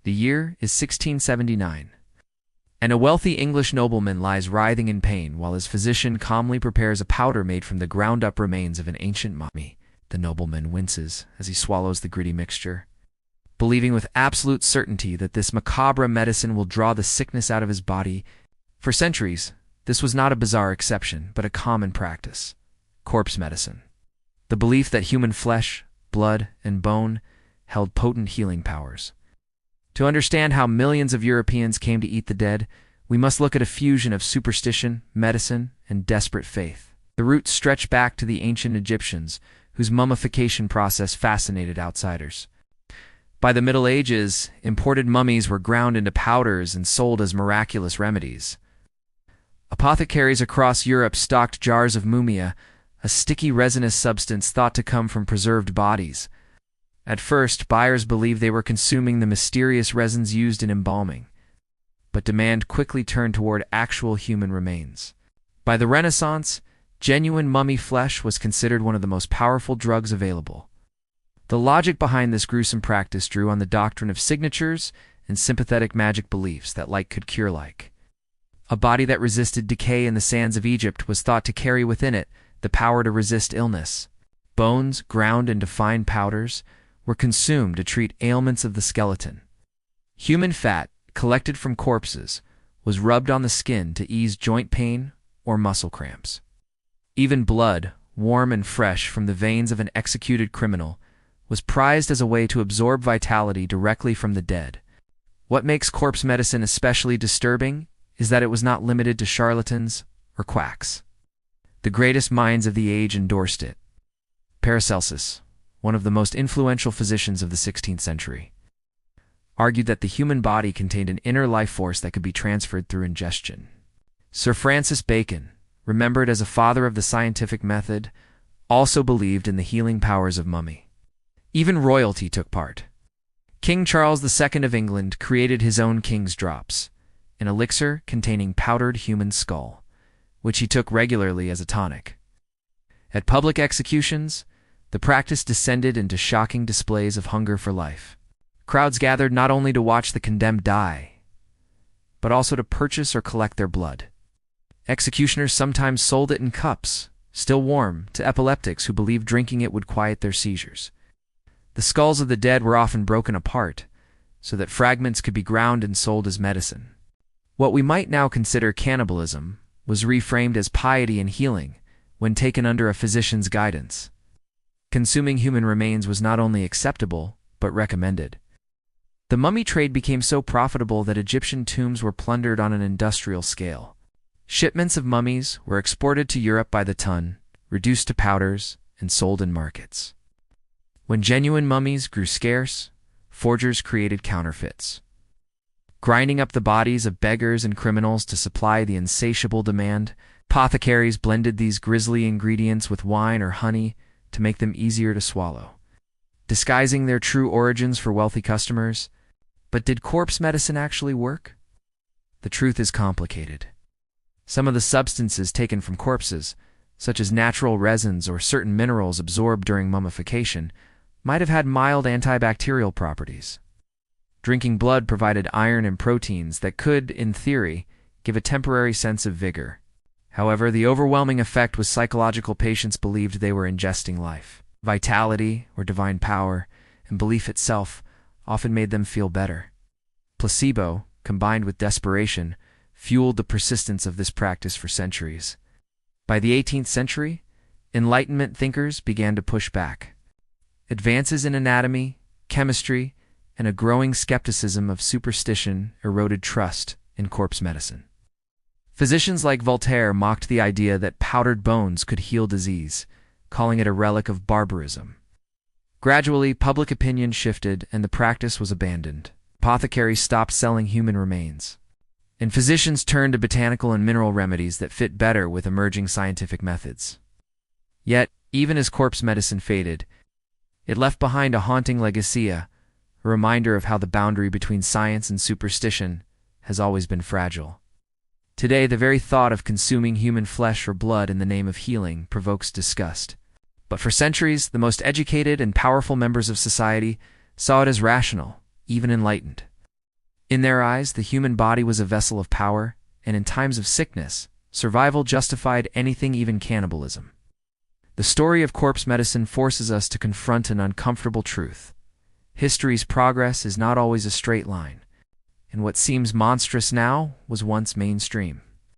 The year is 1679, and a wealthy English nobleman lies writhing in pain while his physician calmly prepares a powder made from the ground-up remains of an ancient mummy. The nobleman winces as he swallows the gritty mixture, believing with absolute certainty that this macabre medicine will draw the sickness out of his body. For centuries, this was not a bizarre exception, but a common practice. Corpse medicine. The belief that human flesh, blood, and bone held potent healing powers. To understand how millions of Europeans came to eat the dead, we must look at a fusion of superstition, medicine, and desperate faith. The roots stretch back to the ancient Egyptians, whose mummification process fascinated outsiders. By the Middle Ages, imported mummies were ground into powders and sold as miraculous remedies. Apothecaries across Europe stocked jars of mumia, a sticky resinous substance thought to come from preserved bodies. At first, buyers believed they were consuming the mysterious resins used in embalming, but demand quickly turned toward actual human remains. By the Renaissance, genuine mummy flesh was considered one of the most powerful drugs available. The logic behind this gruesome practice drew on the doctrine of signatures and sympathetic magic beliefs that like could cure like. A body that resisted decay in the sands of Egypt was thought to carry within it the power to resist illness. Bones, ground into fine powders, were consumed to treat ailments of the skeleton. Human fat, collected from corpses, was rubbed on the skin to ease joint pain or muscle cramps. Even blood, warm and fresh from the veins of an executed criminal, was prized as a way to absorb vitality directly from the dead. What makes corpse medicine especially disturbing is that it was not limited to charlatans or quacks. The greatest minds of the age endorsed it. Paracelsus, one of the most influential physicians of the 16th century, argued that the human body contained an inner life force that could be transferred through ingestion. Sir Francis Bacon, remembered as a father of the scientific method, also believed in the healing powers of mummy. Even royalty took part. King Charles II of England created his own King's Drops, an elixir containing powdered human skull, which he took regularly as a tonic. At public executions, the practice descended into shocking displays of hunger for life. Crowds gathered not only to watch the condemned die, but also to purchase or collect their blood. Executioners sometimes sold it in cups, still warm, to epileptics who believed drinking it would quiet their seizures. The skulls of the dead were often broken apart, so that fragments could be ground and sold as medicine. What we might now consider cannibalism was reframed as piety and healing when taken under a physician's guidance. Consuming human remains was not only acceptable, but recommended. The mummy trade became so profitable that Egyptian tombs were plundered on an industrial scale. Shipments of mummies were exported to Europe by the ton, reduced to powders, and sold in markets. When genuine mummies grew scarce, forgers created counterfeits, grinding up the bodies of beggars and criminals to supply the insatiable demand. Apothecaries blended these grisly ingredients with wine or honey to make them easier to swallow, disguising their true origins for wealthy customers. But did corpse medicine actually work? The truth is complicated. Some of the substances taken from corpses, such as natural resins or certain minerals absorbed during mummification, might have had mild antibacterial properties. Drinking blood provided iron and proteins that could, in theory, give a temporary sense of vigor. However, the overwhelming effect was psychological. Patients believed they were ingesting life. Vitality, or divine power, and belief itself often made them feel better. Placebo, combined with desperation, fueled the persistence of this practice for centuries. By the 18th century, Enlightenment thinkers began to push back. Advances in anatomy, chemistry, and a growing skepticism of superstition eroded trust in corpse medicine. Physicians like Voltaire mocked the idea that powdered bones could heal disease, calling it a relic of barbarism. Gradually, public opinion shifted and the practice was abandoned. Apothecaries stopped selling human remains, and physicians turned to botanical and mineral remedies that fit better with emerging scientific methods. Yet, even as corpse medicine faded, it left behind a haunting legacy, a reminder of how the boundary between science and superstition has always been fragile. Today, the very thought of consuming human flesh or blood in the name of healing provokes disgust. But for centuries, the most educated and powerful members of society saw it as rational, even enlightened. In their eyes, the human body was a vessel of power, and in times of sickness, survival justified anything, even cannibalism. The story of corpse medicine forces us to confront an uncomfortable truth. History's progress is not always a straight line, and what seems monstrous now was once mainstream.